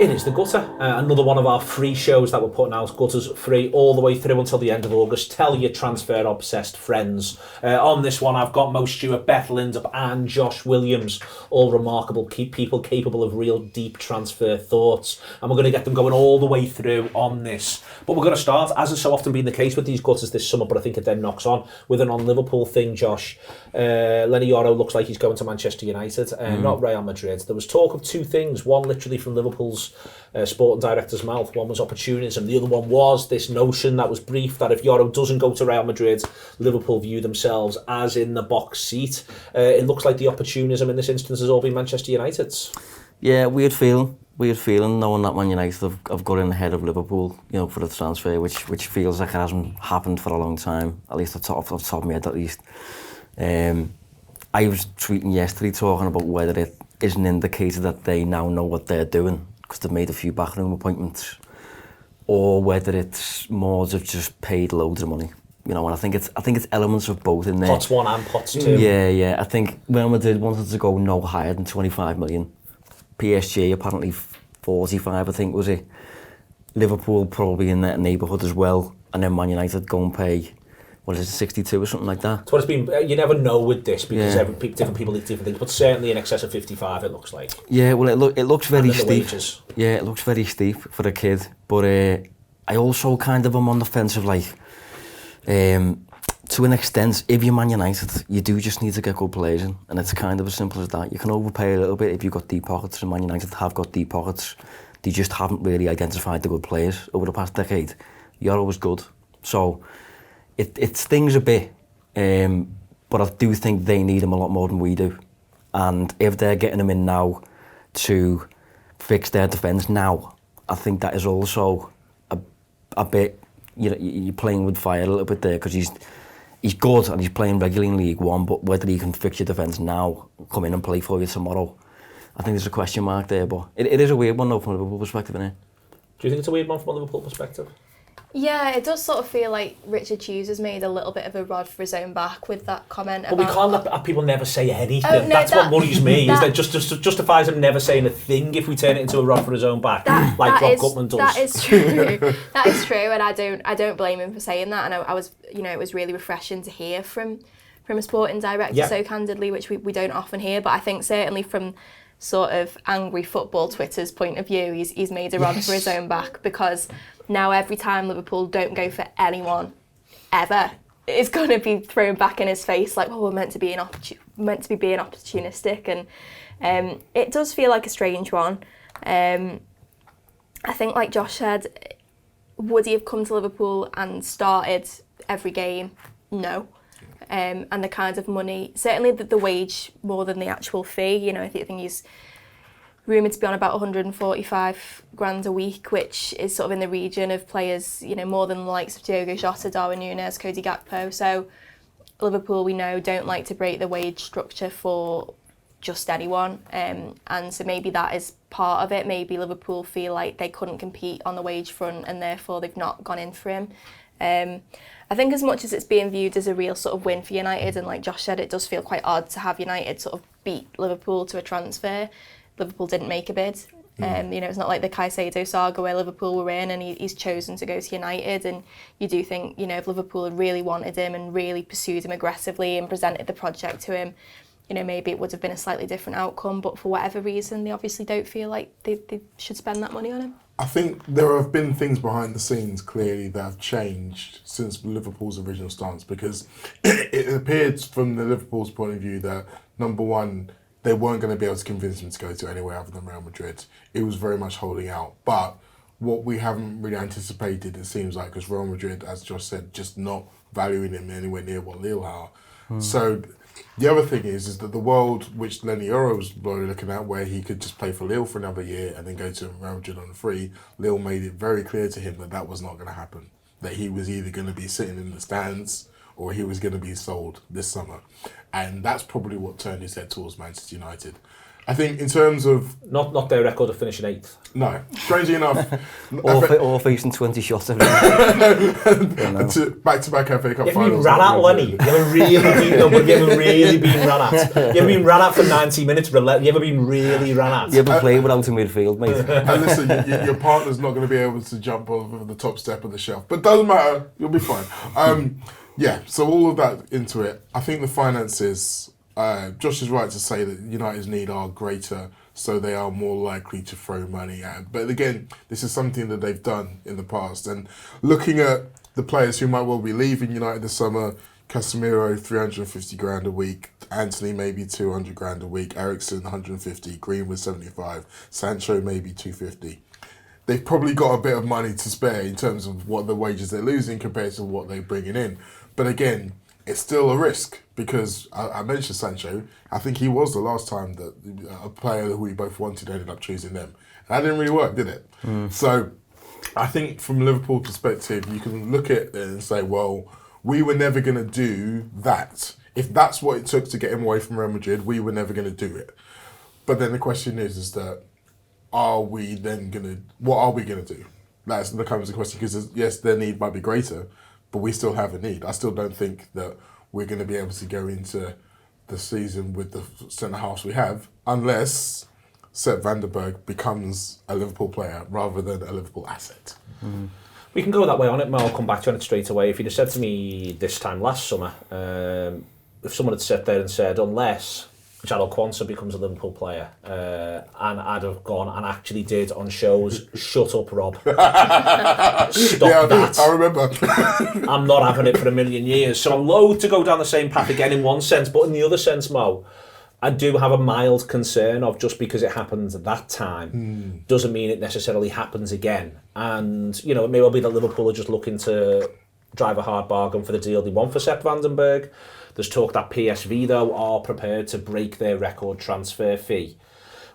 It is the gutter. Another one of our free shows that we're putting out. Gutters free all the way through until the end of August. Tell your transfer-obsessed friends. On this one, I've got Mo Stewart, Beth, Lindop and Josh Williams. All remarkable people capable of real deep transfer thoughts. And we're going to get them going all the way through on this. But we're going to start, as has so often been the case with these gutters this summer, but I think it then knocks on, with an on-Liverpool thing, Josh. Leny Yoro looks like he's going to Manchester United, not Real Madrid. There was talk of two things. One literally from Liverpool's sporting director's mouth. One was opportunism. The other one was this notion that was brief that if Yoro doesn't go to Real Madrid, Liverpool view themselves as in the box seat. It looks like the opportunism in this instance has all been Manchester United's. Yeah, weird feeling knowing that Man United have got in ahead of Liverpool, for the transfer, which feels like it hasn't happened for a long time, at least off the top of my head at least. I was tweeting yesterday talking about whether it is an indicator that they now know what they're doing because they've made a few backroom appointments, or whether it's more they've just paid loads of money. And I think it's elements of both in there. Pots one and pots two. Yeah. I think Real Madrid wanted to go no higher than 25 million. PSG apparently 45, I think, was it? Liverpool probably in that neighbourhood as well, and then Man United go and pay, 62 or something like that? That's what it's been. You never know with this because different people eat different things, but certainly in excess of 55 it looks like. Yeah, well it looks very steep. Wages. Yeah, it looks very steep for a kid, but I also kind of am on the fence of to an extent, if you're Man United, you do just need to get good players in, and it's kind of as simple as that. You can overpay a little bit if you've got deep pockets, and Man United have got deep pockets. They just haven't really identified the good players over the past decade. Yoro was good, so it stings a bit, but I do think they need him a lot more than we do. And if they're getting him in now to fix their defence now, I think that is also a bit, you're playing with fire a little bit there, because he's good and he's playing regularly in League One, but whether he can fix your defence now, come in and play for you tomorrow, I think there's a question mark there. But it is a weird one though from a Liverpool perspective, isn't it? Do you think it's a weird one from a Liverpool perspective? Yeah, it does sort of feel like Richard Hughes has made a little bit of a rod for his own back with that comment about... But we can't let people never say anything. Oh, no, that's what worries me, is that just justifies him never saying a thing if we turn it into a rod for his own back, like Rob Gutman does. That is true. That is true, and I don't blame him for saying that. And I was, it was really refreshing to hear from a sporting director so candidly, which we don't often hear. But I think certainly from sort of angry football Twitter's point of view, he's made a rod for his own back, because now every time Liverpool don't go for anyone ever, it's going to be thrown back in his face like, well, we're meant to be being opportunistic, and it does feel like a strange one. I think, like Josh said, would he have come to Liverpool and started every game? No. And the kind of money, certainly the wage more than the actual fee. I think he's rumoured to be on about 145 grand a week, which is sort of in the region of players, more than the likes of Diogo Jota, Darwin Núñez, Cody Gakpo. So Liverpool, we know, don't like to break the wage structure for just anyone. And so maybe that is part of it. Maybe Liverpool feel like they couldn't compete on the wage front and therefore they've not gone in for him. I think as much as it's being viewed as a real sort of win for United, and like Josh said, it does feel quite odd to have United sort of beat Liverpool to a transfer. Liverpool didn't make a bid. It's not like the Caicedo saga where Liverpool were in and he's chosen to go to United. And you do think, if Liverpool had really wanted him and really pursued him aggressively and presented the project to him, maybe it would have been a slightly different outcome. But for whatever reason, they obviously don't feel like they should spend that money on him. I think there have been things behind the scenes clearly that have changed since Liverpool's original stance, because it appeared from the Liverpool's point of view that, number one, they weren't going to be able to convince him to go to anywhere other than Real Madrid. It was very much holding out. But what we haven't really anticipated, it seems like, because Real Madrid, as Josh said, just not valuing him anywhere near what Lille are. So the other thing is that the world which Leny Yoro was really looking at, where he could just play for Lille for another year and then go to Real Madrid on free, Lille made it very clear to him that was not going to happen. That he was either going to be sitting in the stands or he was going to be sold this summer. And that's probably what turned his head towards Manchester United. I think in terms of... Not their record of finishing 8th. No. Strangely enough... Or facing 20 shots every back-to-back FA Cup finals. You haven't been ran at, Lenny. You haven't really been ran at. You haven't been ran at for 90 minutes. You haven't been really ran at. You haven't played without a midfield, mate. And listen, your partner's not going to be able to jump over the top step of the shelf. But doesn't matter. You'll be fine. Yeah, so all of that into it. I think the finances... Josh is right to say that United's need are greater, so they are more likely to throw money at. But again, this is something that they've done in the past. And looking at the players who might well be leaving United this summer, Casemiro, 350 grand a week, Anthony maybe 200 grand a week, Eriksen 150, Greenwood 75, Sancho maybe 250. They've probably got a bit of money to spare in terms of what the wages they're losing compared to what they're bringing in. But again, it's still a risk because I mentioned Sancho. I think he was the last time that a player who we both wanted ended up choosing them. And that didn't really work, did it? So I think from a Liverpool perspective, you can look at it and say, well, we were never going to do that. If that's what it took to get him away from Real Madrid, we were never going to do it. But then the question is that what are we going to do? That becomes the question because, yes, their need might be greater, but we still have a need. I still don't think that we're going to be able to go into the season with the centre-halves we have unless Sepp van der Berg becomes a Liverpool player rather than a Liverpool asset. We can go that way on it, Mel. I'll come back to it straight away. If you'd have said to me this time last summer, if someone had sat there and said, unless Jadon Quansah becomes a Liverpool player, and I'd have gone and actually did on shows, shut up, Rob. Stop that. I remember. I'm not having it for a million years. So I'm loath to go down the same path again in one sense, but in the other sense, Mo, I do have a mild concern of just because it happened at that time doesn't mean it necessarily happens again. And, it may well be that Liverpool are just looking to drive a hard bargain for the deal they want for Sepp van den Berg. There's talk that PSV, though, are prepared to break their record transfer fee,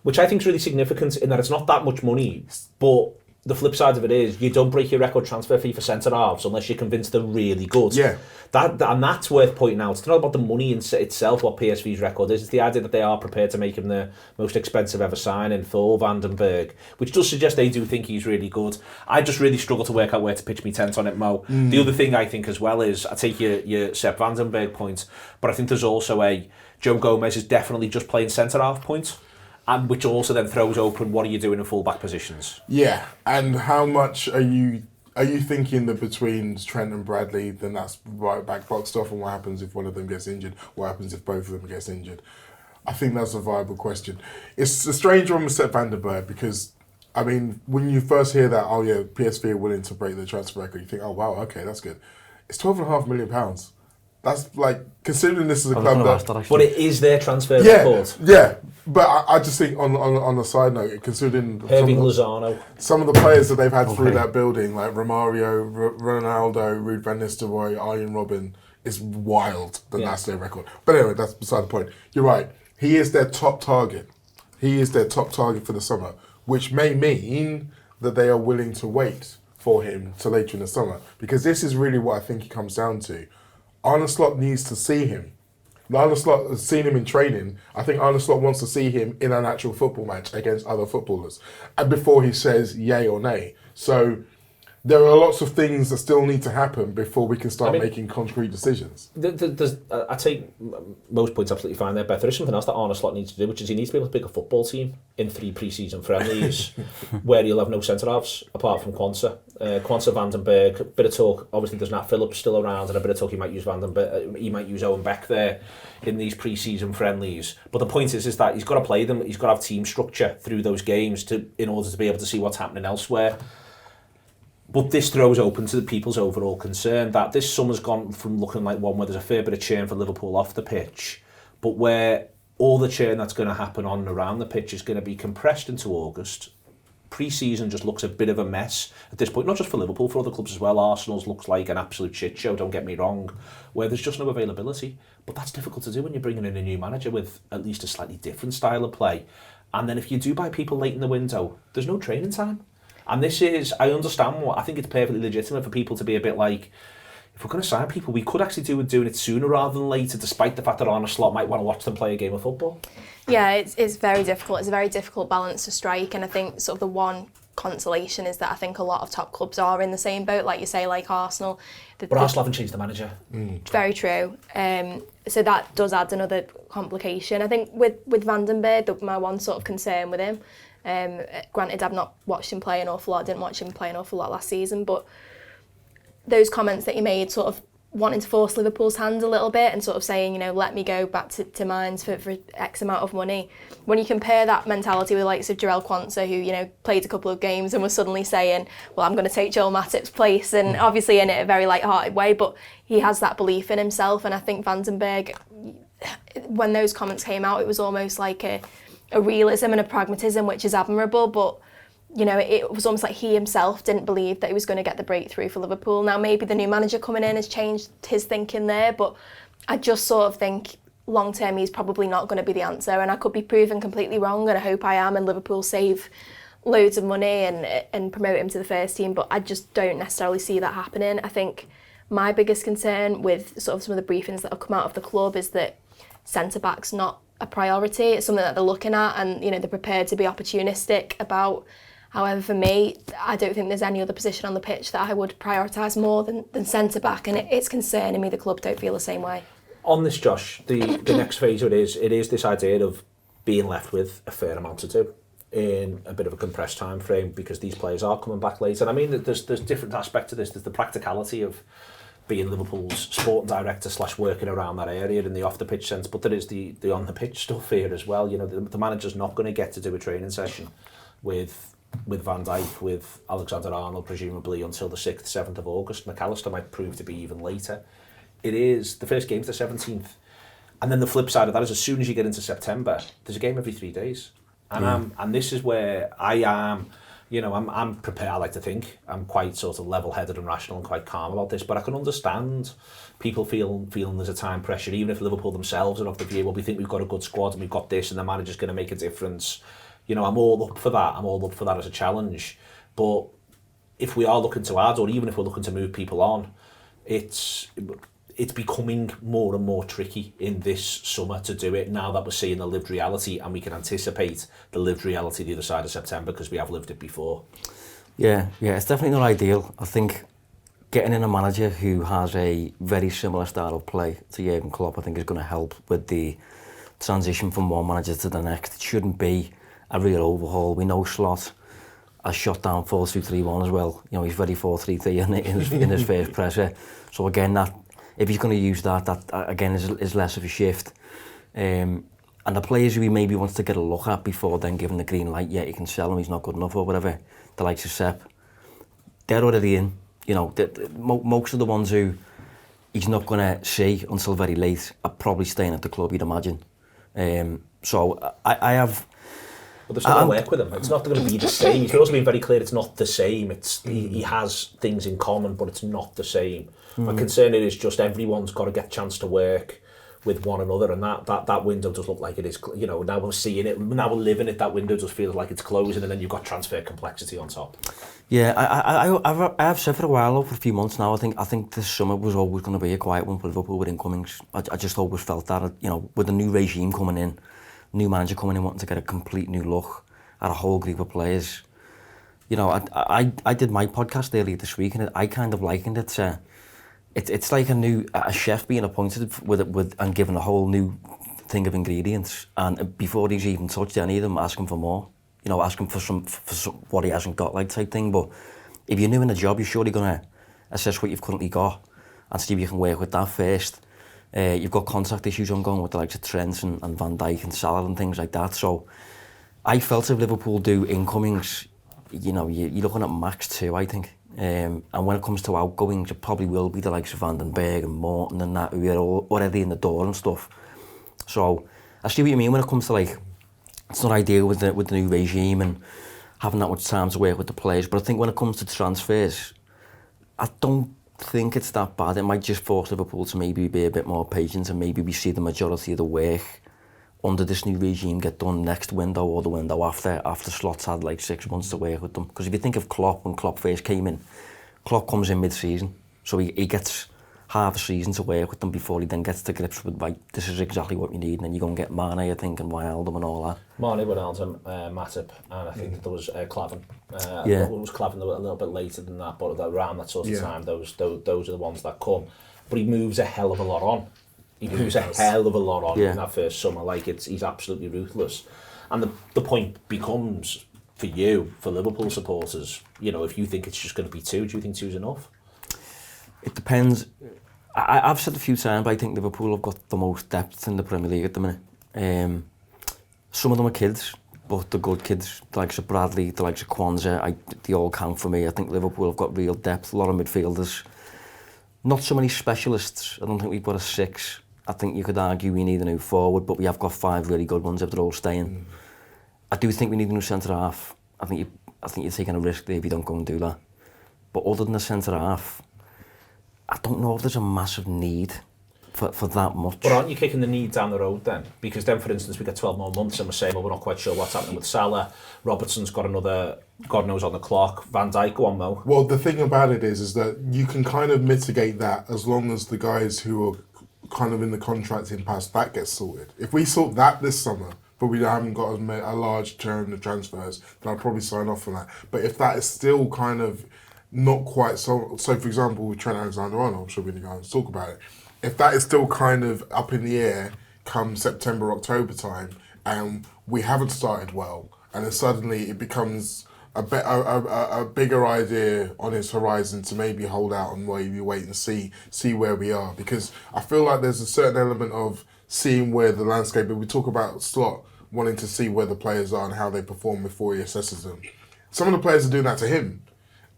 which I think is really significant in that it's not that much money, but the flip side of it is you don't break your record transfer fee for centre-halves unless you're convinced they're really good. Yeah. And that's worth pointing out. It's not about the money in itself, what PSV's record is. It's the idea that they are prepared to make him the most expensive ever signing for Van den Berg, which does suggest they do think he's really good. I just really struggle to work out where to pitch me tent on it, Mo. The other thing I think as well is, I take your Sepp van den Berg point, but I think there's also Joe Gomez is definitely just playing centre-half point. And which also then throws open what are you doing in full-back positions? Yeah, and how much are you thinking that between Trent and Bradley, then that's right back boxed off, and what happens if one of them gets injured? What happens if both of them gets injured? I think that's a viable question. It's a strange one with Sepp van der Berg because, I mean, when you first hear that, oh yeah, PSV are willing to break the transfer record, you think, oh wow, okay, that's good. It's £12.5 million. That's like, considering this is a club that... But it is their transfer record. Yeah, but I just think on a side note, considering some of the players that they've had through that building, like Romario, Ronaldo, Ruud van Nistelrooy, Arjen Robben, it's wild that that's their record. But anyway, that's beside the point. You're right. He is their top target. He is their top target for the summer, which may mean that they are willing to wait for him till later in the summer. Because this is really what I think it comes down to. Arne Slot needs to see him. Arne Slot has seen him in training. I think Arne Slot wants to see him in an actual football match against other footballers, and before he says yay or nay. So there are lots of things that still need to happen before we can start making concrete decisions. I take most points absolutely fine there, Beth. There is something else that Arne Slot needs to do, which is he needs to be able to pick a football team in 3 pre-season friendlies where he'll have no centre-halves apart from Quansah. Quansah, Van den Berg, a bit of talk, obviously there's Nat Phillips still around, and a bit of talk he might use Van den Berg, he might use Owen Beck there in these pre-season friendlies. But the point is that he's got to play them, he's got to have team structure through those games in order to be able to see what's happening elsewhere. But this throws open to the people's overall concern that this summer's gone from looking like one where there's a fair bit of churn for Liverpool off the pitch, but where all the churn that's going to happen on and around the pitch is going to be compressed into August. Pre-season just looks a bit of a mess at this point, not just for Liverpool, for other clubs as well. Arsenal's looks like an absolute shit show, don't get me wrong, where there's just no availability. But that's difficult to do when you're bringing in a new manager with at least a slightly different style of play. And then if you do buy people late in the window, there's no training time. And this is, I understand I think it's perfectly legitimate for people to be a bit like, if we're going to sign people, we could actually doing it sooner rather than later, despite the fact that Arne Slot might want to watch them play a game of football. Yeah, it's very difficult. It's a very difficult balance to strike, and I think sort of the one consolation is that I think a lot of top clubs are in the same boat, like you say, like Arsenal. But Arsenal haven't changed the manager. Very true. So that does add another complication. I think with Vandenberg, my one sort of concern with him, granted I've not watched him play an awful lot, I didn't watch him play an awful lot last season, but those comments that he made, sort of wanting to force Liverpool's hand a little bit and sort of saying, you know, let me go back to Mainz for X amount of money. When you compare that mentality with the likes of Jarell Quansah, who, you know, played a couple of games and was suddenly saying, well, I'm going to take Joel Matip's place, and obviously in a very light-hearted way, but he has that belief in himself. And I think Vandenberg, when those comments came out, it was almost like a realism and a pragmatism, which is admirable, but you know, it was almost like he himself didn't believe that he was going to get the breakthrough for Liverpool. Now, maybe the new manager coming in has changed his thinking there, but I just sort of think long term he's probably not going to be the answer, and I could be proven completely wrong, and I hope I am, and Liverpool save loads of money and promote him to the first team, but I just don't necessarily see that happening. I think my biggest concern with sort of some of the briefings that have come out of the club is that centre-back's not a priority. It's something that they're looking at, and you know, they're prepared to be opportunistic about. However, for me, I don't think there's any other position on the pitch that I would prioritise more than centre-back, and it's concerning me the club don't feel the same way. On this, Josh, the next phase of it is this idea of being left with a fair amount to do in a bit of a compressed time frame, because these players are coming back late. And I mean, there's different aspects to this. There's the practicality of being Liverpool's sporting director / working around that area in the off-the-pitch sense, but there is the on-the-pitch stuff here as well. You know, the manager's not going to get to do a training session with Van Dijk, with Alexander-Arnold, presumably until the 6th, 7th of August. McAllister might prove to be even later. It is, the first game's the 17th. And then the flip side of that is, as soon as you get into September, there's a game every 3 days. And and this is where I am, you know, I'm prepared. I like to think I'm quite sort of level-headed and rational and quite calm about this, but I can understand people feeling there's a time pressure, even if Liverpool themselves are of the view, well, we think we've got a good squad and we've got this and the manager's going to make a difference. You know, I'm all up for that. I'm all up for that as a challenge. But if we are looking to add, or even if we're looking to move people on, it's becoming more and more tricky in this summer to do it, now that we're seeing the lived reality, and we can anticipate the lived reality the other side of September because we have lived it before. Yeah, it's definitely not ideal. I think getting in a manager who has a very similar style of play to Jurgen Klopp, I think, is going to help with the transition from one manager to the next. It shouldn't be a real overhaul. We know Slot has shot down 4-2-3-1 as well. You know, he's very 4-3-3 in his first pressure. So again, that if he's going to use that again is less of a shift. And the players who he maybe wants to get a look at before then giving the green light, yeah, you can sell him, he's not good enough or whatever, the likes of Sepp, they're already in. You know, most of the ones who he's not going to see until very late are probably staying at the club, you'd imagine. So I have... But there's no work with him. It's not going to be the same. He's also been very clear it's not the same. He has things in common, but it's not the same. My concern is just everyone's got to get a chance to work with one another, and that window does look like it is. You know, now we're seeing it, now we're living it. That window just feels like it's closing, and then you've got transfer complexity on top. Yeah, I have said for a while, for a few months now, I think this summer was always going to be a quiet one for Liverpool with incomings. I just always felt that, you know, with a new regime coming in, new manager coming in wanting to get a complete new look at a whole group of players. You know, I did my podcast earlier this week, and I kind of likened it to, it's like a chef being appointed with and given a whole new thing of ingredients, and before he's even touched any of them, asking for more. You know, asking for some what he hasn't got, like, type thing. But if you're new in the job, you're surely going to assess what you've currently got and see if you can work with that first. You've got contract issues ongoing with the likes of Trent and Van Dijk and Salah and things like that. So I felt if Liverpool do incomings, you know, you're looking at max 2, I think. And when it comes to outgoings, it probably will be the likes of Vandenberg and Morton and that, who are already in the door and stuff. So I see what you mean when it comes to, like, it's not ideal with the new regime and having that much time to work with the players. But I think when it comes to transfers, I don't think it's that bad. It might just force Liverpool to maybe be a bit more patient, and maybe we see the majority of the work under this new regime get done next window or the window after Slot's had like 6 months to work with them. Because if you think of Klopp, when Klopp first came in, Klopp comes in mid-season, so he gets half a season to work with them before he then gets to grips with, right, this is exactly what we need, and then you go and get Mane, I think, and Wijnaldum and all that. Mane, Wijnaldum, Matip, and I think there was Klavan. Yeah. It was Klavan a little bit later than that, but around that sort of time, those are the ones that come. But he moves a hell of a lot on. He moves a hell of a lot on in that first summer. Like, he's absolutely ruthless. And the point becomes, for you, for Liverpool supporters, you know, if you think it's just going to be 2, do you think 2's enough? It depends. I've said a few times, but I think Liverpool have got the most depth in the Premier League at the minute. Some of them are kids, but the good kids, the likes of Bradley, the likes of Kwanzaa, they all count for me. I think Liverpool have got real depth, a lot of midfielders. Not so many specialists. I don't think we've got a 6. I think you could argue we need a new forward, but we have got 5 really good ones if they're all staying. I do think we need a new centre-half. I think you're taking a risk there if you don't go and do that. But other than the centre-half, I don't know if there's a massive need for that much. But aren't you kicking the need down the road then? Because then, for instance, we get 12 more months and we're saying, well, we're not quite sure what's happening with Salah. Robertson's got another, God knows, on the clock. Van Dijk, go on, Mo. Well, the thing about it is that you can kind of mitigate that as long as the guys who are kind of in the contract impasse, that gets sorted. If we sort that this summer, but we haven't got a large turn of transfers, then I'll probably sign off on that. But if that is still kind of not quite so for example, with Trent Alexander-Arnold, I'm sure we're going to go and talk about it. If that is still kind of up in the air come September, October time, and we haven't started well, and then suddenly it becomes a bigger idea on his horizon to maybe hold out and maybe wait and see where we are. Because I feel like there's a certain element of seeing where the landscape, we talk about Slot wanting to see where the players are and how they perform before he assesses them. Some of the players are doing that to him.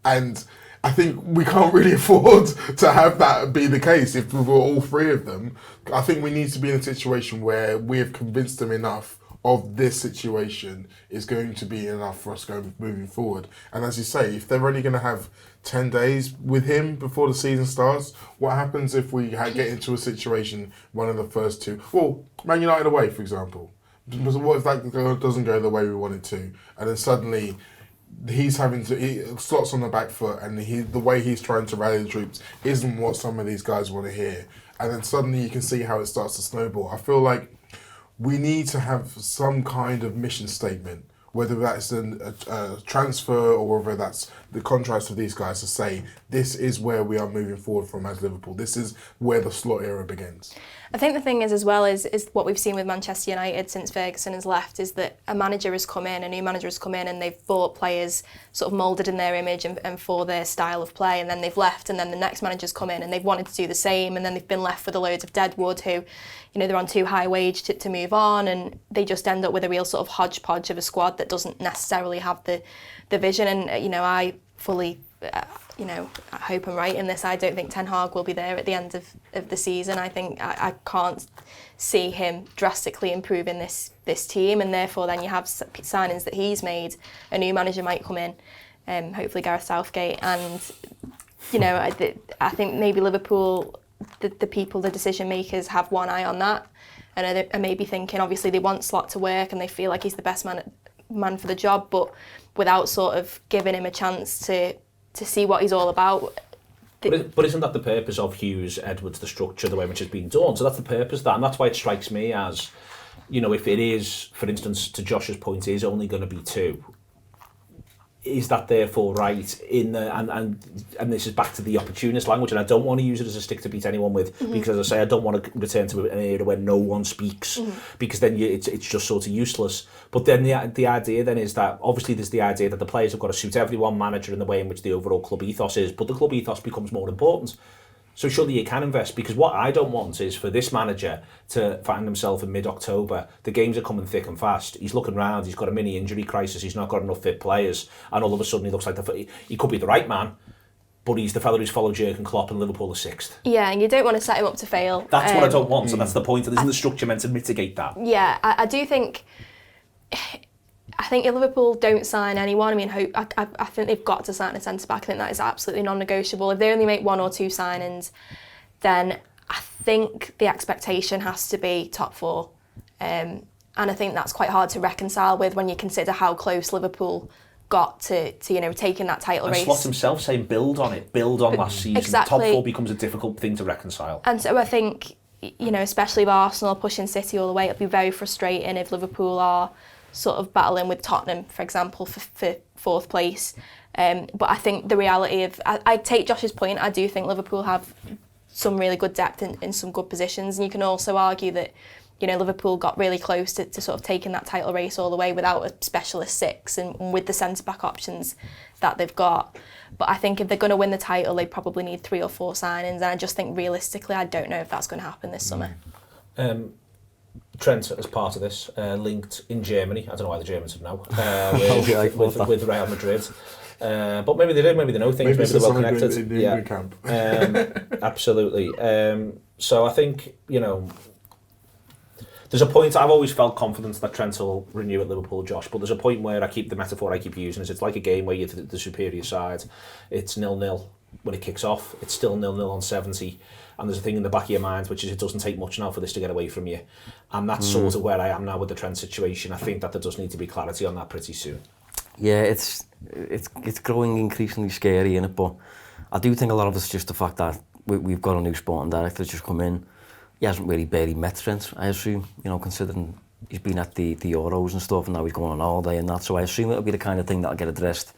And I think we can't really afford to have that be the case if we were all 3 of them. I think we need to be in a situation where we have convinced them enough of this situation is going to be enough for us moving forward. And as you say, if they're only going to have 10 days with him before the season starts, what happens if we get into a situation, one of the first 2? Well, Man United away, for example. What if that doesn't go the way we want it to? And then suddenly he's having to Slot's on the back foot, and the way he's trying to rally the troops isn't what some of these guys want to hear. And then suddenly you can see how it starts to snowball. I feel like we need to have some kind of mission statement, whether that's a transfer or whether that's the contracts of these guys to say, this is where we are moving forward from as Liverpool. This is where the Slot era begins. I think the thing is as well is what we've seen with Manchester United since Ferguson has left is that a manager has come in, a new manager has come in, and they've bought players sort of moulded in their image and for their style of play, and then they've left, and then the next manager's come in and they've wanted to do the same, and then they've been left with a load of deadwood who, you know, they're on too high wage to move on, and they just end up with a real sort of hodgepodge of a squad that doesn't necessarily have the vision. And, you know, I fully... I hope I'm right in this. I don't think Ten Hag will be there at the end of the season. I think I can't see him drastically improving this team, and therefore then you have signings that he's made. A new manager might come in, hopefully Gareth Southgate, and you know I think maybe Liverpool, the people, the decision makers, have one eye on that, and are maybe thinking obviously they want Slot to work and they feel like he's the best man for the job, but without sort of giving him a chance to see what he's all about. But isn't that the purpose of Hughes, Edwards, the structure, the way in which it's been done? So that's the purpose of that, and that's why it strikes me as, you know, if it is, for instance, to Josh's point, is only going to be 2, is that therefore right in the and this is back to the opportunist language, and I don't want to use it as a stick to beat anyone with, because as I say, I don't want to return to an era where no one speaks, because then it's just sort of useless. But then the idea then is that obviously there's the idea that the players have got to suit everyone, manager, in the way in which the overall club ethos is, but the club ethos becomes more important. So surely you can invest, because what I don't want is for this manager to find himself in mid-October. The games are coming thick and fast. He's looking round, he's got a mini injury crisis, he's not got enough fit players, and all of a sudden he looks like he could be the right man, but he's the fella who's followed Jurgen Klopp and Liverpool are 6th. Yeah, and you don't want to set him up to fail. That's what I don't want, so that's the point. Isn't the structure meant to mitigate that? Yeah, I do think... I think if Liverpool don't sign anyone, I mean, I think they've got to sign a centre-back. I think that is absolutely non-negotiable. If they only make 1 or 2 signings, then I think the expectation has to be top 4. And I think that's quite hard to reconcile with when you consider how close Liverpool got to taking that title race. And Slot himself saying build on last season. Exactly. Top 4 becomes a difficult thing to reconcile. And so I think, especially with Arsenal pushing City all the way, it'll be very frustrating if Liverpool are sort of battling with Tottenham, for example, for 4th place. But I think the reality of, I take Josh's point, I do think Liverpool have some really good depth in some good positions, and you can also argue that Liverpool got really close to sort of taking that title race all the way without a specialist 6 and with the centre-back options that they've got. But I think if they're going to win the title, they probably need 3 or 4 signings, and I just think realistically, I don't know if that's going to happen this summer. Trent, as part of this, linked in Germany, I don't know why the Germans would know, with Real Madrid. But maybe they do, maybe they know things, maybe they're well connected. In the England camp. Absolutely. So I think, there's a point, I've always felt confident that Trent will renew at Liverpool, Josh, but there's a point where the metaphor I keep using is it's like a game where you're the superior side. It's 0-0 when it kicks off, it's still 0-0 on 70, and there's a thing in the back of your mind which is it doesn't take much now for this to get away from you. And that's sort of where I am now with the Trent situation. I think that there does need to be clarity on that pretty soon. Yeah, it's growing increasingly scary, innit? But I do think a lot of it's just the fact that we've got a new sporting director just come in. He hasn't really barely met Trent, I assume, considering he's been at the Euros and stuff, and now he's going on holiday and that. So I assume it'll be the kind of thing that'll get addressed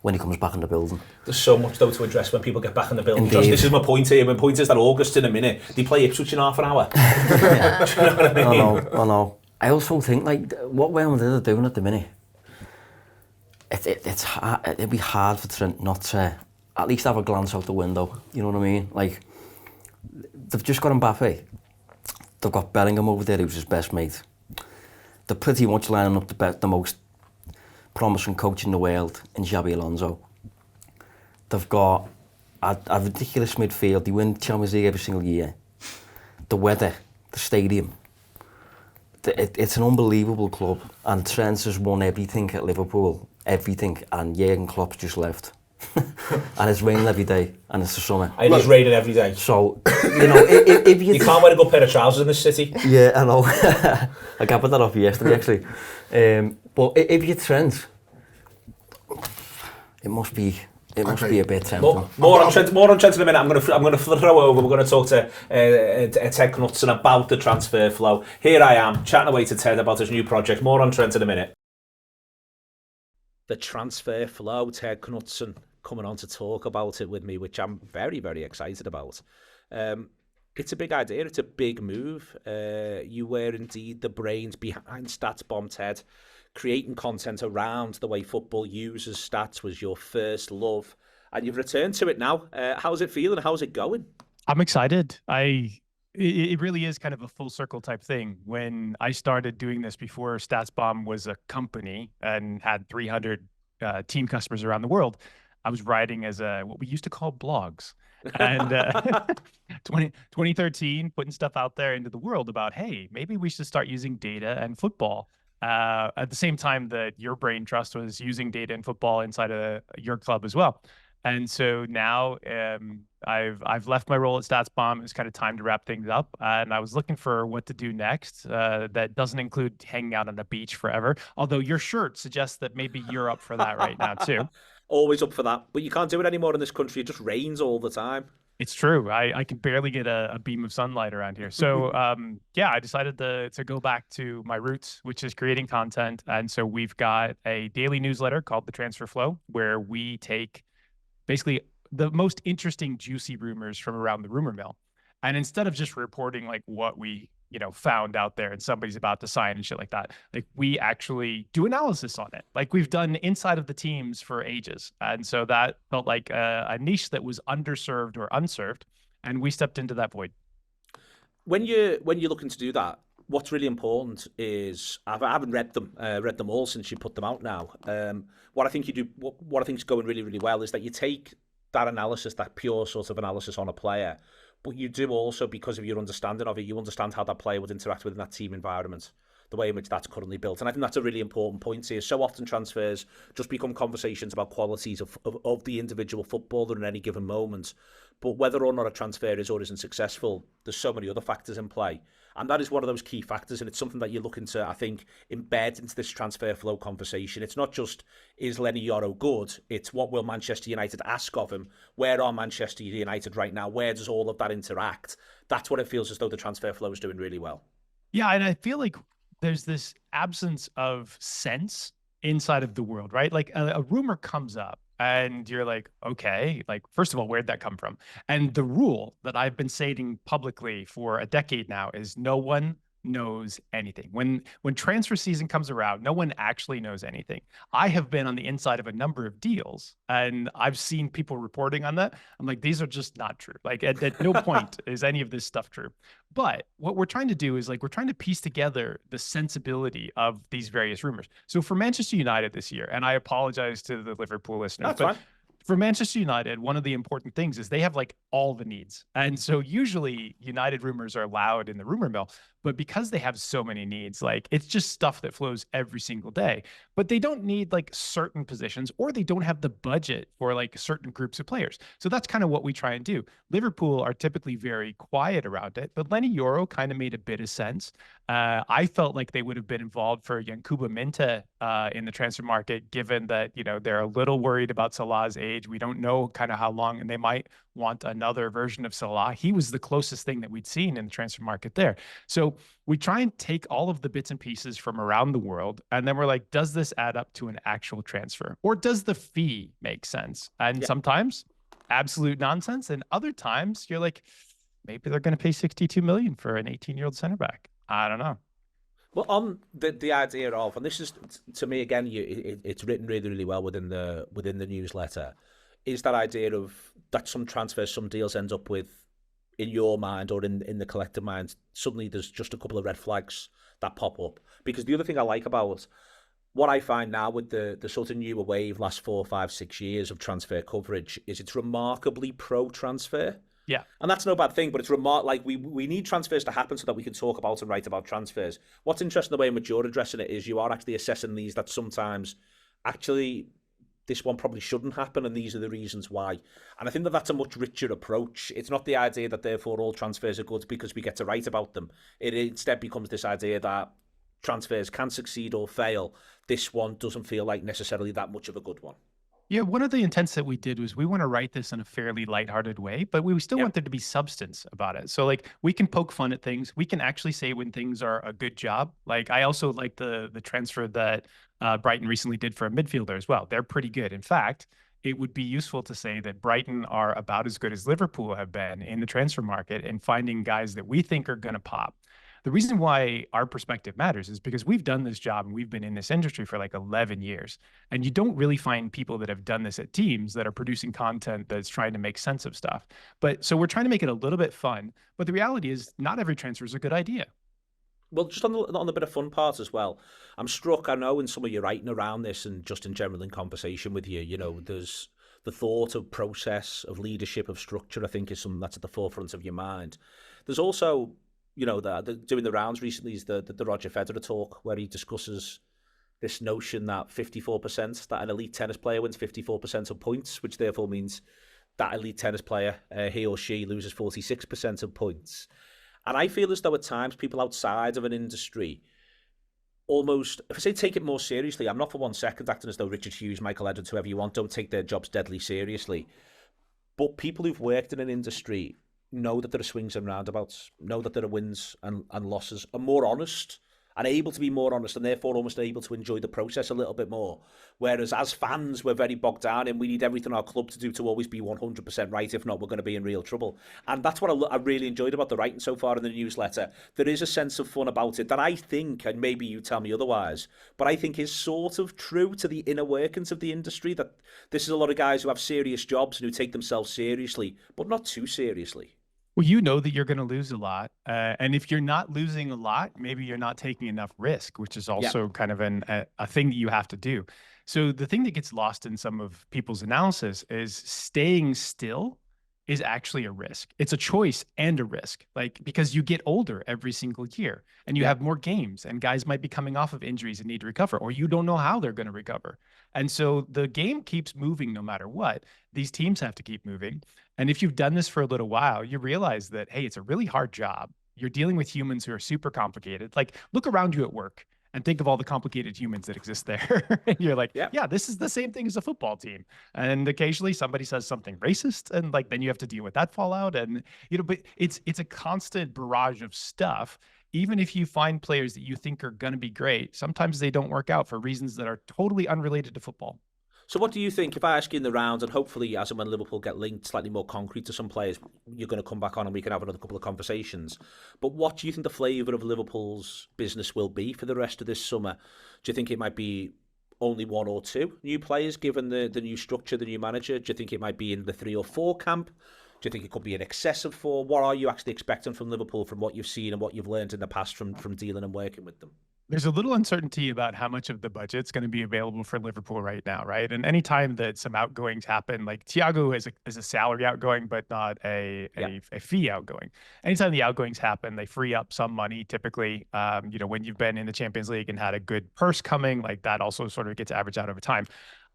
when he comes back in the building. There's so much though to address when people get back in the building. Josh, this is my point here. My point is that August in a minute, they play Ipswich in half an hour. Yeah. Do you know what I mean? I know. I also think what Real Madrid are doing at the minute, it's hard, it'd be hard for Trent not to at least have a glance out the window. You know what I mean? Like, they've just got Mbappe. They've got Bellingham over there, who's his best mate. They're pretty much lining up the most promising coach in the world in Xabi Alonso. They've got a ridiculous midfield. They win Champions League every single year. The weather, the stadium. It's an unbelievable club. And Trent has won everything at Liverpool. Everything. And Jurgen Klopp's just left. And it's raining every day, and it's the summer. And it's raining every day. So, if you can't wear a good pair of trousers in this city. Yeah, I know. I gathered that off you yesterday, actually. But if you're Trent, it must be a bit tempting. More on Trent in a minute. I'm going to throw over. We're going to talk to Ted Knutson about the transfer flow. Here I am chatting away to Ted about his new project. More on Trent in a minute. The transfer flow, Ted Knutson coming on to talk about it with me, which I'm very, very excited about. It's a big idea, it's a big move. You were indeed the brains behind StatsBomb, Ted. Creating content around the way football uses stats was your first love, and you've returned to it now. How's it feeling? How's it going? I'm excited. It really is kind of a full circle type thing. When I started doing this before StatsBomb was a company and had 300 team customers around the world, I was writing as what we used to call blogs. And 2013, putting stuff out there into the world about, hey, maybe we should start using data and football. At the same time that Your Brain Trust was using data and football inside of your club as well. And so now I've left my role at StatsBomb. It's kind of time to wrap things up. And I was looking for what to do next that doesn't include hanging out on a beach forever. Although your shirt suggests that maybe you're up for that right now too. Always up for that. But you can't do it anymore in this country. It just rains all the time. It's true. I can barely get a beam of sunlight around here. So yeah, I decided to go back to my roots, which is creating content. And so we've got a daily newsletter called The Transfer Flow, where we take basically the most interesting, juicy rumors from around the rumor mill. And instead of just reporting like what we, found out there and somebody's about to sign and shit like that, like we actually do analysis on it. Like we've done inside of the teams for ages. And so that felt like a niche that was underserved or unserved. And we stepped into that void. When you're looking to do that, what's really important is I haven't read them all since you put them out now. What I think you do, what I think is going really, really well is that you take that analysis, that pure sort of analysis on a player, but you do also, because of your understanding of it, you understand how that player would interact within that team environment, the way in which that's currently built. And I think that's a really important point here. So often transfers just become conversations about qualities of the individual footballer in any given moment. But whether or not a transfer is or isn't successful, there's so many other factors in play. And that is one of those key factors, and it's something that you're looking to, I think, embed into this transfer flow conversation. It's not just, is Leny Yoro good? It's what will Manchester United ask of him? Where are Manchester United right now? Where does all of that interact? That's what it feels as though the transfer flow is doing really well. Yeah, and I feel like there's this absence of sense inside of the world, right? Like a rumor comes up and you're like, okay, like, first of all, where'd that come from? And the rule that I've been stating publicly for a decade now is no one knows anything. When transfer season comes around, no one actually knows anything. I have been on the inside of a number of deals and I've seen people reporting on that. I'm like, these are just not true. Like at no point is any of this stuff true. But what we're trying to do is like, we're trying to piece together the sensibility of these various rumors. So for Manchester United this year, and I apologize to the Liverpool listeners, That's fine. For Manchester United, one of the important things is they have like all the needs. And so usually United rumors are loud in the rumor mill, but because they have so many needs, like it's just stuff that flows every single day, but they don't need like certain positions or they don't have the budget for like certain groups of players. So that's kind of what we try and do. Liverpool are typically very quiet around it, but Leny Yoro kind of made a bit of sense. I felt like they would have been involved for Yankuba Minta in the transfer market, given that, you know, they're a little worried about Salah's age. We don't know kind of how long, and they might want another version of Salah. He was the closest thing that we'd seen in the transfer market there. So we try and take all of the bits and pieces from around the world, and then we're like, does this add up to an actual transfer? Or does the fee make sense? And sometimes absolute nonsense. And other times you're like, maybe they're going to pay 62 million for an 18-year-old center back. I don't know. Well, on the idea of, and this is to me again, it's written really, really well within the newsletter, is that idea of that some transfers, some deals end up with, in your mind or in the collective mind, suddenly there's just a couple of red flags that pop up. Because the other thing I like about what I find now with the sort of newer wave, last 4, 5, 6 years of transfer coverage, is it's remarkably pro-transfer. Yeah. And that's no bad thing, but it's like we need transfers to happen so that we can talk about and write about transfers. What's interesting the way in which you're addressing it is you are actually assessing these that sometimes actually this one probably shouldn't happen and these are the reasons why. And I think that that's a much richer approach. It's not the idea that therefore all transfers are good because we get to write about them. It instead becomes this idea that transfers can succeed or fail. This one doesn't feel like necessarily that much of a good one. Yeah, one of the intents that we did was we want to write this in a fairly lighthearted way, but we still want there to be substance about it. So like we can poke fun at things. We can actually say when things are a good job. Like I also like the transfer that Brighton recently did for a midfielder as well. They're pretty good. In fact, it would be useful to say that Brighton are about as good as Liverpool have been in the transfer market and finding guys that we think are going to pop. The reason why our perspective matters is because we've done this job and we've been in this industry for like 11 years. And you don't really find people that have done this at teams that are producing content that's trying to make sense of stuff. But so we're trying to make it a little bit fun. But the reality is not every transfer is a good idea. Well, just on the bit of fun part as well, I'm struck, I know in some of your writing around this and just in general in conversation with you, you know, there's the thought of process, of leadership, of structure, I think is something that's at the forefront of your mind. There's also, you know, doing the rounds recently is the Roger Federer talk where he discusses this notion that 54%, that an elite tennis player wins 54% of points, which therefore means that elite tennis player, he or she loses 46% of points. And I feel as though at times people outside of an industry almost, if I say take it more seriously, I'm not for 1 second acting as though Richard Hughes, Michael Edwards, whoever you want, don't take their jobs deadly seriously. But people who've worked in an industry know that there are swings and roundabouts, know that there are wins and losses, are more honest and able to be more honest and therefore almost able to enjoy the process a little bit more. Whereas as fans, we're very bogged down and we need everything our club to do to always be 100% right. If not, we're going to be in real trouble. And that's what I really enjoyed about the writing so far in the newsletter. There is a sense of fun about it that I think, and maybe you tell me otherwise, but I think is sort of true to the inner workings of the industry, that this is a lot of guys who have serious jobs and who take themselves seriously, but not too seriously. Well, you know that you're going to lose a lot. And if you're not losing a lot, maybe you're not taking enough risk, which is also kind of a thing that you have to do. So the thing that gets lost in some of people's analysis is staying still is actually a risk. It's a choice and a risk, like because you get older every single year and you have more games and guys might be coming off of injuries and need to recover, or you don't know how they're going to recover. And so the game keeps moving no matter what. These teams have to keep moving. And if you've done this for a little while, you realize that, hey, it's a really hard job. you're dealing with humans who are super complicated. Like, look around you at work and think of all the complicated humans that exist there. And you're like, yeah, this is the same thing as a football team. And occasionally somebody says something racist, and like then you have to deal with that fallout. And but it's a constant barrage of stuff. Even if you find players that you think are going to be great, sometimes they don't work out for reasons that are totally unrelated to football. So what do you think, if I ask you in the round, and hopefully as and when Liverpool get linked slightly more concrete to some players, you're going to come back on and we can have another couple of conversations. But what do you think the flavour of Liverpool's business will be for the rest of this summer? Do you think it might be only 1 or 2 new players given the new structure, the new manager? Do you think it might be in the 3 or 4 camp? Do you think it could be in excess of 4? What are you actually expecting from Liverpool from what you've seen and what you've learned in the past from dealing and working with them? There's a little uncertainty about how much of the budget's going to be available for Liverpool right now, right? And anytime that some outgoings happen, like Thiago is a salary outgoing, but not a fee outgoing. Anytime the outgoings happen, they free up some money. Typically, when you've been in the Champions League and had a good purse coming, like that also sort of gets averaged out over time.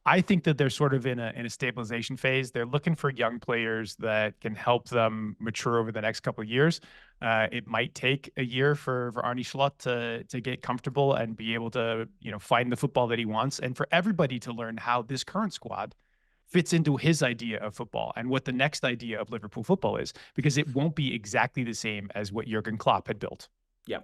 I think that they're sort of in a stabilization phase. They're looking for young players that can help them mature over the next couple of years. It might take a year for Arne Slot to get comfortable and be able to, find the football that he wants, and for everybody to learn how this current squad fits into his idea of football and what the next idea of Liverpool football is, because it won't be exactly the same as what Jurgen Klopp had built. Yeah.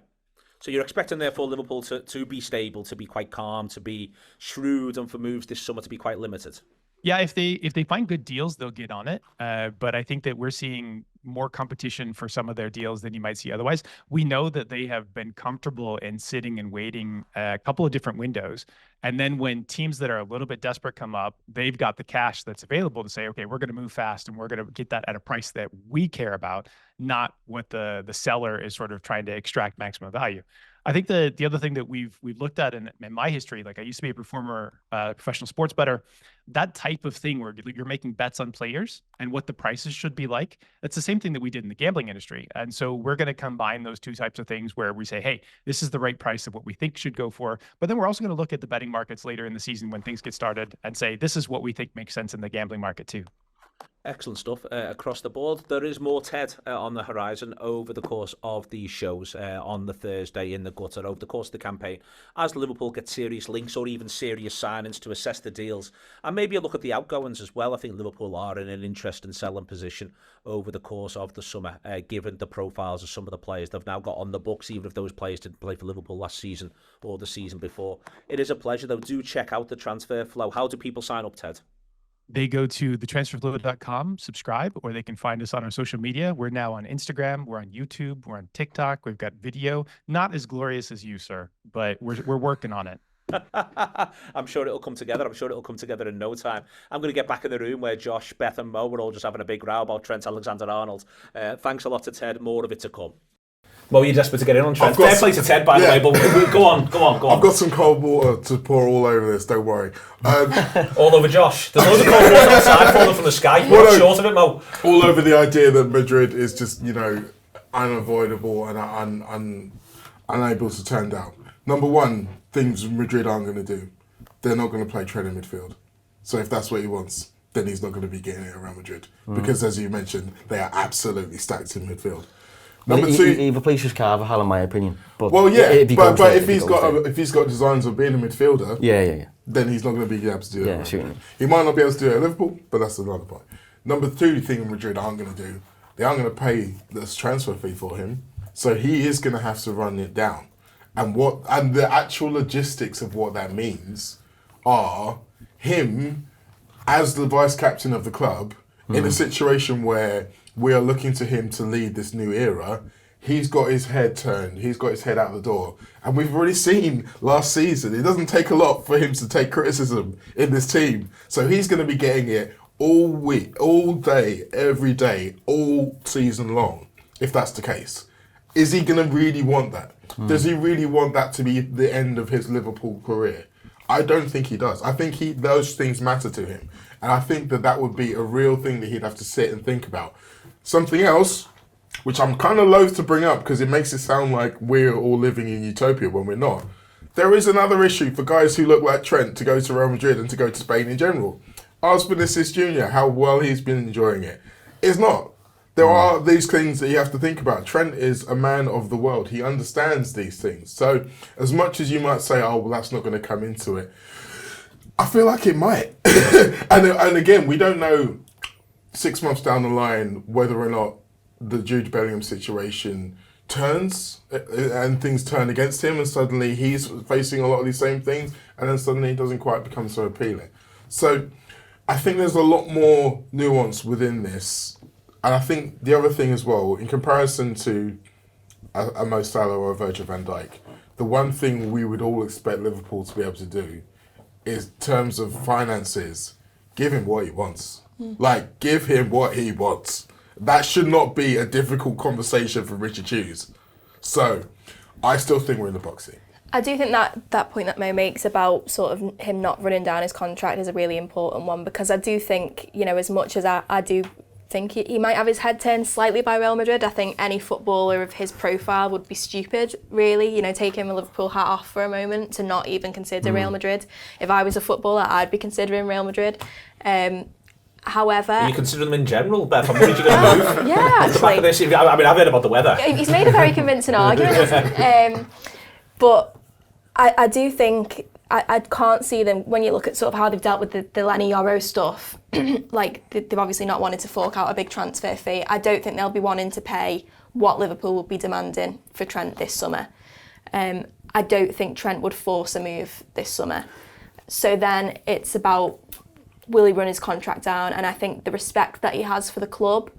So you're expecting, therefore, Liverpool to be stable, to be quite calm, to be shrewd, and for moves this summer to be quite limited? Yeah, if they find good deals, they'll get on it. But I think that we're seeing more competition for some of their deals than you might see otherwise. We know that they have been comfortable in sitting and waiting a couple of different windows. And then when teams that are a little bit desperate come up, they've got the cash that's available to say, okay, we're going to move fast and we're going to get that at a price that we care about, not what the seller is sort of trying to extract maximum value. I think the other thing that we've looked at in my history, like I used to be a professional sports bettor, that type of thing where you're making bets on players and what the prices should be like, that's the same thing that we did in the gambling industry. And so we're going to combine those two types of things where we say, hey, this is the right price of what we think should go for. But then we're also going to look at the betting markets later in the season when things get started and say, this is what we think makes sense in the gambling market too. Excellent stuff across the board. There is more TED on the horizon over the course of these shows on the Thursday in the gutter over the course of the campaign, as Liverpool get serious links or even serious signings to assess the deals, and maybe a look at the outgoings as well. I think Liverpool are in an interesting selling position over the course of the summer, given the profiles of some of the players they've now got on the books, even if those players didn't play for Liverpool last season or the season before. It is a pleasure, though. Do check out the transfer flow. How do people sign up, Ted? They go to thetransferflow.com, subscribe, or they can find us on our social media. We're now on Instagram, we're on YouTube, we're on TikTok, we've got video. Not as glorious as you, sir, but we're working on it. I'm sure it'll come together. I'm sure it'll come together in no time. I'm going to get back in the room where Josh, Beth and Mo were all just having a big row about Trent Alexander-Arnold. Thanks a lot to Ted. More of it to come. Mo, you're desperate to get in on Trent. Fair play to Ted, by the way, but go on. I've got some cold water to pour all over this, don't worry. All over Josh. There's loads of cold water outside falling from the sky. You're not short of it, Mo. All over the idea that Madrid is just, unavoidable and unable to turn down. Number one, things Madrid aren't going to do. They're not going to play Trent in midfield. So if that's what he wants, then he's not going to be getting it around Madrid. Because as you mentioned, they are absolutely stacked in midfield. Number two, he replaces Carvajal, in my opinion. But if he's got designs of being a midfielder, then he's not going to be able to do it. Sure. He might not be able to do it at Liverpool, but that's another point. Number two thing Madrid aren't going to do, they aren't going to pay this transfer fee for him, so he is going to have to run it down. And the actual logistics of what that means are him as the vice captain of the club in a situation where we are looking to him to lead this new era. He's got his head turned. He's got his head out the door. And we've already seen last season, it doesn't take a lot for him to take criticism in this team. So he's going to be getting it all week, all day, every day, all season long, if that's the case. Is he going to really want that? Does he really want that to be the end of his Liverpool career? I don't think he does. I think those things matter to him. And I think that would be a real thing that he'd have to sit and think about. Something else, which I'm kind of loath to bring up because it makes it sound like we're all living in utopia when we're not. There is another issue for guys who look like Trent to go to Real Madrid and to go to Spain in general. Ask Vinicius Jr. how well he's been enjoying it. It's not. there are these things that you have to think about. Trent is a man of the world. He understands these things. So as much as you might say, oh, well, that's not going to come into it, I feel like it might. and again, we don't know 6 months down the line whether or not the Jude Bellingham situation turns and things turn against him and suddenly he's facing a lot of these same things and then suddenly it doesn't quite become so appealing. So I think there's a lot more nuance within this. And I think the other thing as well, in comparison to a Mo Salah or a Virgil van Dijk, the one thing we would all expect Liverpool to be able to do is, in terms of finances, give him what he wants. Like, give him what he wants. That should not be a difficult conversation for Richard Hughes. So, I still think we're in the box here. I do think that point that Mo makes about sort of him not running down his contract is a really important one, because I do think, you know, as much as I do think he might have his head turned slightly by Real Madrid, I think any footballer of his profile would be stupid, really, you know, taking a Liverpool hat off for a moment to not even consider Real Madrid. If I was a footballer, I'd be considering Real Madrid. However... Are you considering them in general, Beth? I'm worried you're going to move. Yeah, actually. I mean, I've heard about the weather. He's made a very convincing argument. But I do think... I can't see them, when you look at sort of how they've dealt with the Leny Yoro stuff, like they've obviously not wanted to fork out a big transfer fee. I don't think they'll be wanting to pay what Liverpool will be demanding for Trent this summer. I don't think Trent would force a move this summer. So then it's about, will he run his contract down? And I think the respect that he has for the club,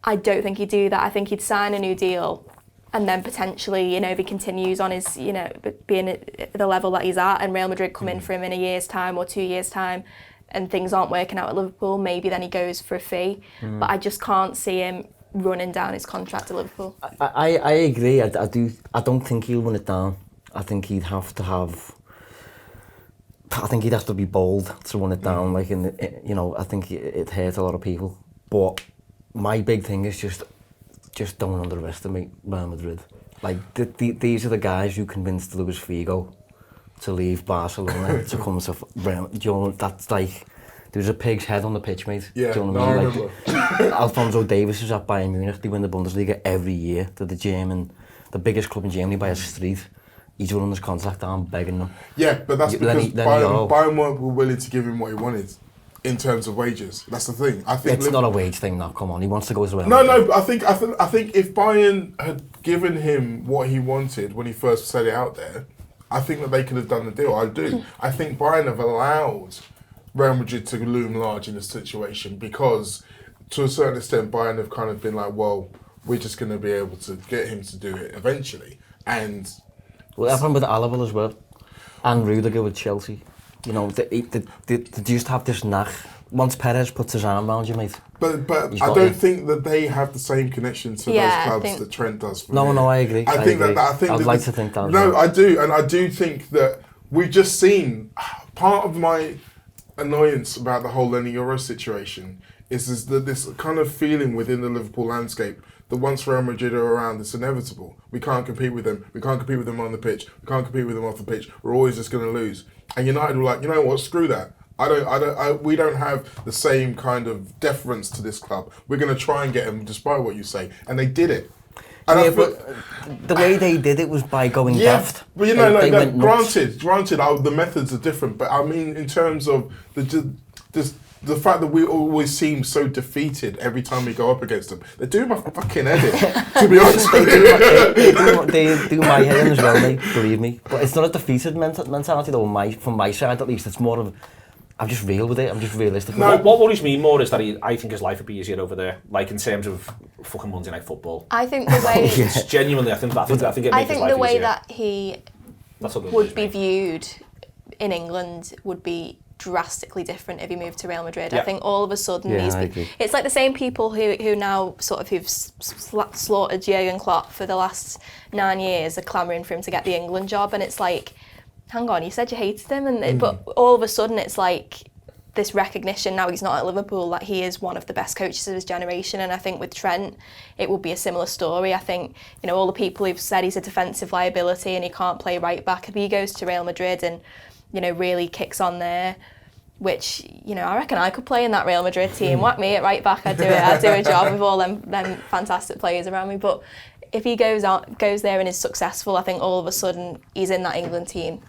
I don't think he'd do that. I think he'd sign a new deal and then potentially, you know, if he continues on his, you know, being at the level that he's at and Real Madrid come in for him in a year's time or 2 years' time and things aren't working out at Liverpool, maybe then he goes for a fee. But I just can't see him running down his contract at Liverpool. I agree. I don't think he'll run it down. I think he'd have to be bold to run it down. Like, you know, I think it hurt a lot of people. But my big thing is just don't underestimate Real Madrid. Like, these are the guys who convinced Luis Figo to leave Barcelona to come to Real. You know, that's like, there was a pig's head on the pitch, mate. Yeah, do you know what I mean? Like, Alphonso Davies is at Bayern Munich. They win the Bundesliga every year. They're the biggest club in Germany by a street. He's running his contract down, begging them. Yeah, but that's because Bayern weren't willing to give him what he wanted in terms of wages. That's the thing. I think it's not a wage thing now. Come on, he wants to go as well. No. But I think if Bayern had given him what he wanted when he first set it out there, I think that they could have done the deal. I do. I think Bayern have allowed Real Madrid to loom large in this situation because, to a certain extent, Bayern have kind of been like, well, we're just going to be able to get him to do it eventually. And well, that happened with Alaba as well, and Rudiger with Chelsea. You know, they just have this knack. Once Perez puts his arm around you, mate. But I don't think that they have the same connection to those clubs that Trent does. No, I agree. I'd like to think that. No, I do, and I do think that we've just seen part of my annoyance about the whole Leny Yoro situation is that this kind of feeling within the Liverpool landscape that once Real Madrid are around, it's inevitable. We can't compete with them. We can't compete with them on the pitch. We can't compete with them off the pitch. We're always just going to lose. And United were like, you know what? Screw that. We don't have the same kind of deference to this club. We're going to try and get them, despite what you say. And they did it. And but the way they did it was by going daft. But granted, the methods are different. But I mean, in terms of the fact that we always seem so defeated every time we go up against them, they're doing my fucking head in, to be honest with you. They do my head in as well, mate, believe me. But it's not a defeated mentality, though, from my side at least. It's more of, I'm just real with it, I'm just realistic with it. What worries me more is that I think his life would be easier over there, like in terms of fucking Monday Night Football. I think the way... Genuinely, I think it makes his life easier. I think the way that he would be viewed in England would be drastically different if he moved to Real Madrid. I think all of a sudden it's like the same people who now sort of who've slaughtered Jurgen Klopp for the last 9 years are clamouring for him to get the England job, and it's like, hang on, you said you hated him, and but all of a sudden it's like this recognition now he's not at Liverpool that he is one of the best coaches of his generation. And I think with Trent it will be a similar story. I think, you know, all the people who've said he's a defensive liability and he can't play right back, if he goes to Real Madrid and, you know, really kicks on there, which, you know, I reckon I could play in that Real Madrid team. Whack me at right back, I'd do it. I'd do a job with all them fantastic players around me. But if he goes there and is successful, I think all of a sudden he's in that England team,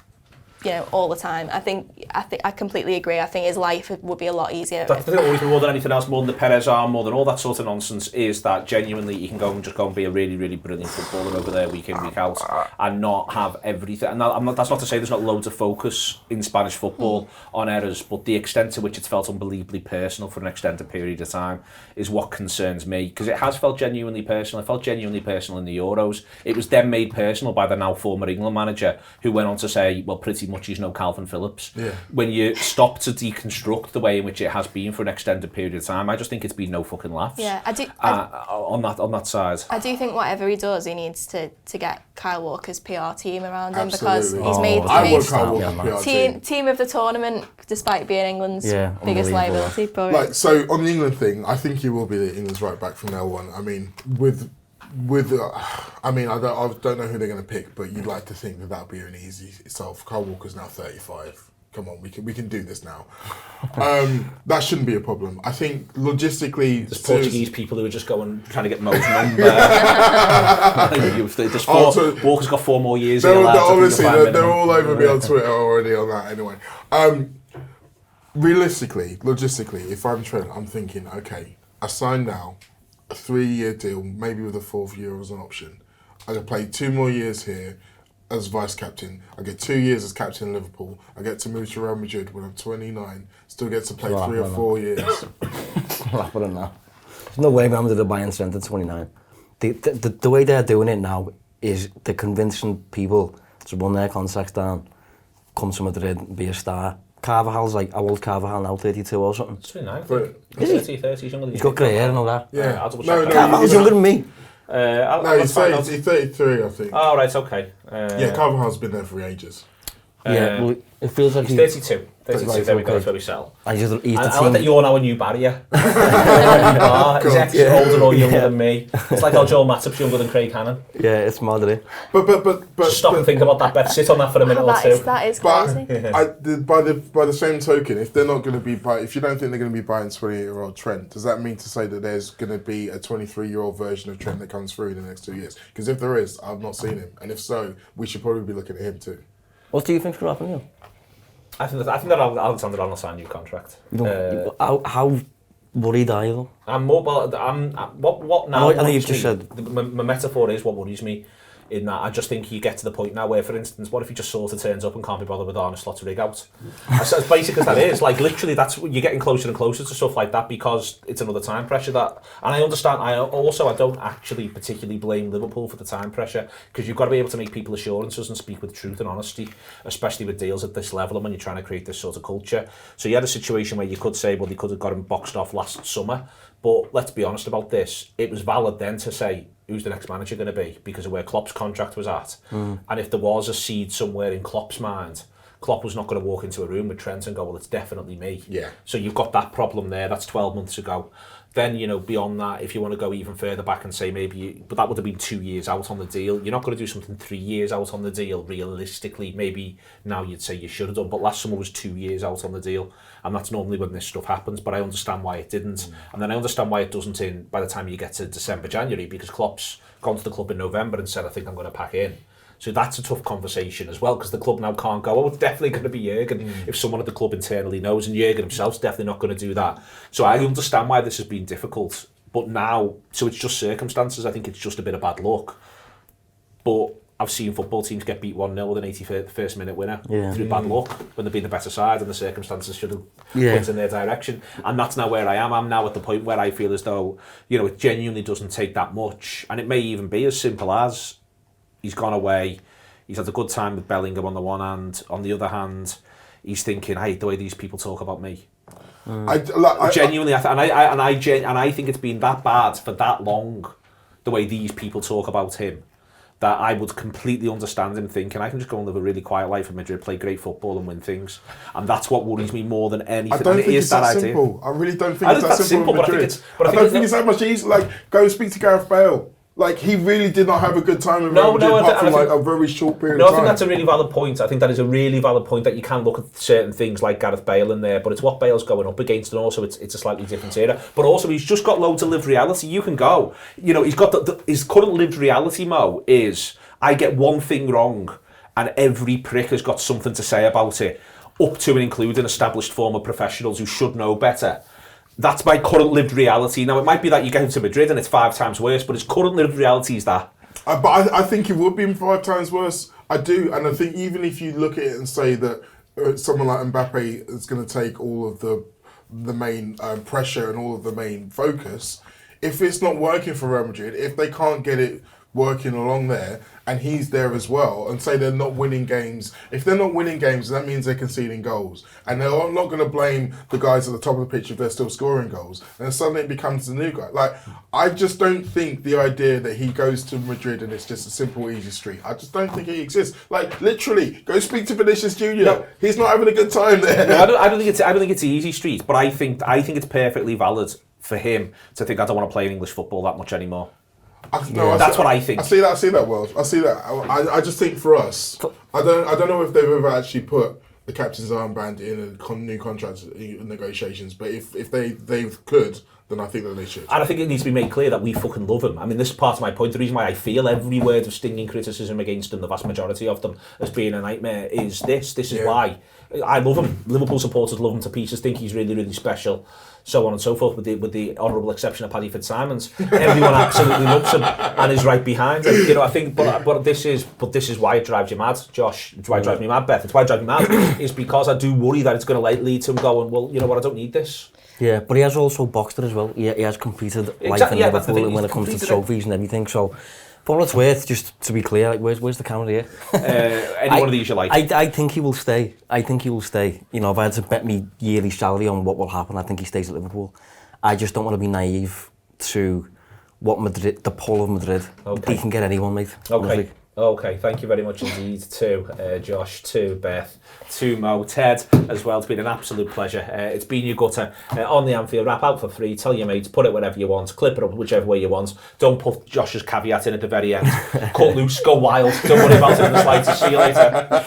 you know, all the time. I completely agree. I think his life would be a lot easier. That's the thing, always more than anything else, more than the Perez arm, more than all that sort of nonsense, is that genuinely you can go and be a really, really brilliant footballer over there week in, week out, and not have everything. And that's not to say there's not loads of focus in Spanish football on errors, but the extent to which it's felt unbelievably personal for an extended period of time is what concerns me, because it has felt genuinely personal. It felt genuinely personal in the Euros. It was then made personal by the now former England manager, who went on to say, well, pretty much he's no Calvin Phillips. Yeah. When you stop to deconstruct the way in which it has been for an extended period of time, I just think it's been no fucking laughs. Yeah, on that side. I do think whatever he does, he needs to get Kyle Walker's PR team around him. Absolutely. Because he's made Kyle Walker's team of the tournament, despite being England's biggest liability. But like, so on the England thing, I think he will be the England's right back from now on. I mean, I don't know who they're going to pick, but you'd like to think that that'll be an easy solve. Kyle Walker's now 35. Come on, we can do this now. That shouldn't be a problem. I think logistically, there's Portuguese people who are just going trying to get Mo's number. Walker's got 4 more years. Honestly, they're all over me on Twitter already on that. Anyway, realistically, logistically, if I'm Trent, I'm thinking, okay, I sign now. A 3-year deal, maybe with a 4th year as an option. I can play 2 more years here as vice captain. I get 2 years as captain in Liverpool. I get to move to Real Madrid when I'm 29. Still get to play 3 or 4 years. There's no way Real Madrid are buying Trent at 29. The way they're doing it now is they're convincing people to run their contracts down, come to Madrid and be a star. Carvajal's like, how old's Carvajal now, 32 or something? 29, 30, he's younger than you. He's got grey hair and all that. Yeah. Carvajal's younger than me. He's 33, I think. Oh, right, okay. Carvajal's been there for ages. Well, it feels like he's 32. 32, there we go, that's where we sell. I like that you're now a new barrier. He's actually older or younger than me. It's like how Joel Mattip's younger than Craig Hannon. Yeah, it's mad, isn't it? But stop and think about that, Beth. Sit on that for a minute or two. That is crazy. By the same token, if they're not going to be if you don't think they're going to be buying 28-year-old Trent, does that mean to say that there's going to be a 23-year-old version of Trent that comes through in the next 2 years? Because if there is, I've not seen him, and if so, we should probably be looking at him too. What do you think's going to happen, Neil? I think that Alexander-Arnold will sign a new contract. How worried are you? I'm more. What now? I know you've just said. My metaphor is what worries me. In that, I just think you get to the point now where, for instance, what if he just sort of turns up and can't be bothered with Arne Slot to rig out? As basic as that is, like literally, that's you're getting closer and closer to stuff like that because it's another time pressure. That, and I understand. I don't actually particularly blame Liverpool for the time pressure because you've got to be able to make people assurances and speak with truth and honesty, especially with deals at this level and when you're trying to create this sort of culture. So you had a situation where you could say, well, they could have got him boxed off last summer. But let's be honest about this. It was valid then to say, who's the next manager going to be? Because of where Klopp's contract was at. And if there was a seed somewhere in Klopp's mind, Klopp was not going to walk into a room with Trent and go, well, it's definitely me. Yeah. So you've got that problem there. That's 12 months ago. Then, beyond that, if you want to go even further back and say but that would have been 2 years out on the deal. You're not going to do something 3 years out on the deal, realistically. Maybe now you'd say you should have done, but last summer was 2 years out on the deal. And that's normally when this stuff happens, but I understand why it didn't. And then I understand why it doesn't by the time you get to December, January, because Klopp's gone to the club in November and said, I think I'm going to pack in. So that's a tough conversation as well, because the club now can't go, it's definitely going to be Jurgen, if someone at the club internally knows, and Jurgen himself's definitely not going to do that. So I understand why this has been difficult, but now, so it's just circumstances. I think it's just a bit of bad luck. But I've seen football teams get beat 1-0 with an 81st minute winner through bad luck when they've been the better side and the circumstances should have went in their direction. And that's now where I am. I'm now at the point where I feel as though, it genuinely doesn't take that much. And it may even be as simple as he's gone away, he's had a good time with Bellingham on the one hand, on the other hand, he's thinking, I hate the way these people talk about me. Genuinely, I think it's been that bad for that long, the way these people talk about him, that I would completely understand him thinking, I can just go and live a really quiet life in Madrid, play great football and win things. And that's what worries me more than anything. I don't think it's that simple. I really don't think it's that simple with Madrid. I don't think it's that much easier. Like, go and speak to Gareth Bale. Like, he really did not have a good time with No, Real Madrid, no, apart from I like think- a very short period No, of I time. think that's a really valid point. I think that is a really valid point that you can look at certain things like Gareth Bale in there, but it's what Bale's going up against, and also it's a slightly different era. But also he's just got loads of lived reality. You can go, you know, he's got his current lived reality, Mo, is I get one thing wrong, and every prick has got something to say about it, up to and including established former professionals who should know better. That's my current lived reality. Now, it might be that you get him to Madrid and it's 5 times worse, but his current lived reality is that. But I think it would be 5 times worse. I do, and I think even if you look at it and say that someone like Mbappe is going to take all of the main pressure and all of the main focus, if it's not working for Real Madrid, if they can't get it working along there, and he's there as well, and say they're not winning games. If they're not winning games, that means they're conceding goals. And they're not going to blame the guys at the top of the pitch if they're still scoring goals. And then suddenly it becomes the new guy. Like, I just don't think the idea that he goes to Madrid and it's just a simple, easy street. I just don't think it exists. Like, literally, go speak to Vinicius Junior. No. He's not having a good time there. No, I don't think it's an easy street, but I think it's perfectly valid for him to think I don't want to play English football that much anymore. That's what I think. I see that, Wells. I see that. I just think for us, I don't know if they've ever actually put the captain's armband in a new contract negotiations, but if they could, then I think that they should. And I think it needs to be made clear that we fucking love him. I mean, this is part of my point. The reason why I feel every word of stinging criticism against him, the vast majority of them, as being a nightmare, is this. This is why. I love him. Liverpool supporters love him to pieces, think he's really, really special, so on and so forth, with the honourable exception of Paddy Fitzsimons. Everyone absolutely loves him and is right behind him. You know, I think, but this is why it drives you mad, Josh. It's why it drives me mad, Beth. It's why it drives me mad, is because I do worry that it's going to lead to him going, well, you know what, I don't need this. Yeah, but he has also boxed it as well. He has completed life in Liverpool and when it comes to trophies and everything, so... For what it's worth, just to be clear, like, where's the camera here? Any one of these you like? I think he will stay. You know, if I had to bet me yearly salary on what will happen, I think he stays at Liverpool. I just don't want to be naive to what Madrid, the pull of Madrid. Okay. He can get anyone, mate. Okay, thank you very much indeed to Josh, to Beth, to Mo, Ted as well. It's been an absolute pleasure. It's been your gutter on the Anfield Wrap, out for free. Tell your mates, put it wherever you want, clip it up whichever way you want. Don't put Josh's caveat in at the very end. Cut loose, go wild. Don't worry about it in the slightest. See you later.